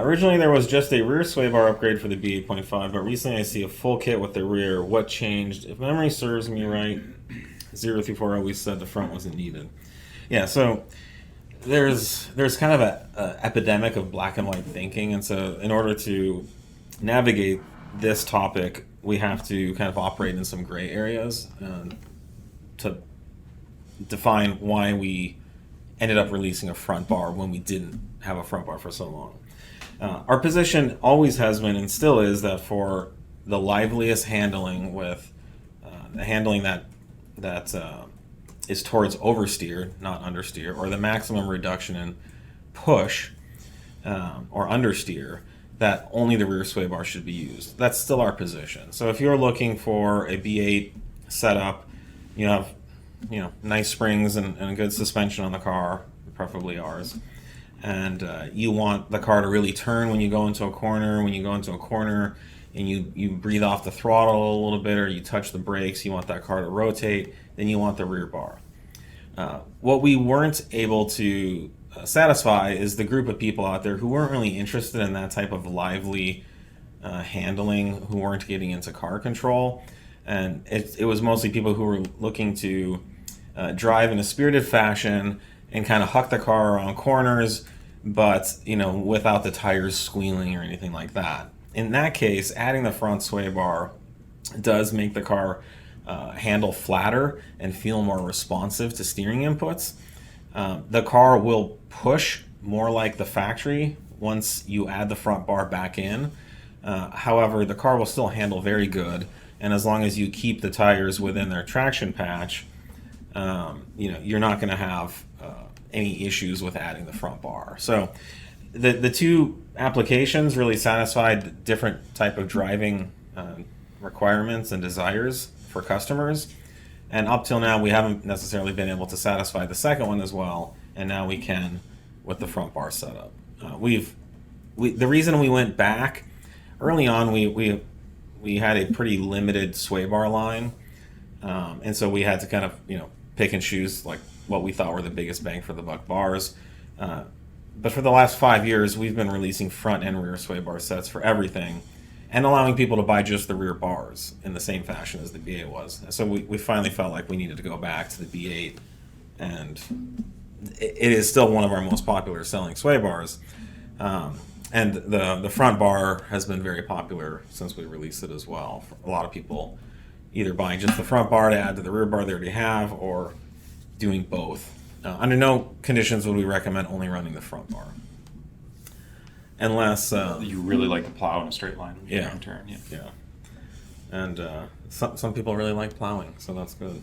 Originally, there was just a rear sway bar upgrade for the B8.5, but recently I see a full kit with the rear. What changed? If memory serves me right, 034 always said the front wasn't needed. Yeah, so there's kind of a epidemic of black and white thinking, and so in order to navigate this topic, we have to kind of operate in some gray areas to define why we ended up releasing a front bar when we didn't have a front bar for so long. Our position always has been and still is that for the liveliest handling with the handling that is towards oversteer, not understeer, or the maximum reduction in push or understeer, that only the rear sway bar should be used. That's still our position. So if you're looking for a B8 setup, you have nice springs and good suspension on the car, preferably ours, and you want the car to really turn when you go into a corner. When you go into a corner and you breathe off the throttle a little bit or you touch the brakes, you want that car to rotate, then you want the rear bar. What we weren't able to satisfy is the group of people out there who weren't really interested in that type of lively handling, who weren't getting into car control. And it was mostly people who were looking to drive in a spirited fashion and kind of huck the car around corners, but without the tires squealing or anything like that. In that case, adding the front sway bar does make the car handle flatter and feel more responsive to steering inputs. The car will push more like the factory once you add the front bar back in. However, the car will still handle very good, and as long as you keep the tires within their traction patch, you're not going to have any issues with adding the front bar. So the two applications really satisfied different type of driving requirements and desires for customers. And up till now, we haven't necessarily been able to satisfy the second one as well, and now we can with the front bar setup. The reason we went back early on, we had a pretty limited sway bar line, and so we had to kind of pick and choose like what we thought were the biggest bang for the buck bars. But for the last 5 years, we've been releasing front and rear sway bar sets for everything, and allowing people to buy just the rear bars in the same fashion as the B8 was. So we finally felt like we needed to go back to the B8, and it is still one of our most popular selling sway bars. And the front bar has been very popular since we released it as well. A lot of people either buying just the front bar to add to the rear bar they already have, or doing both. Under no conditions would we recommend only running the front bar. Unless you really like to plow in a straight line when you Yeah. turn. Yeah. And some people really like plowing, so that's good.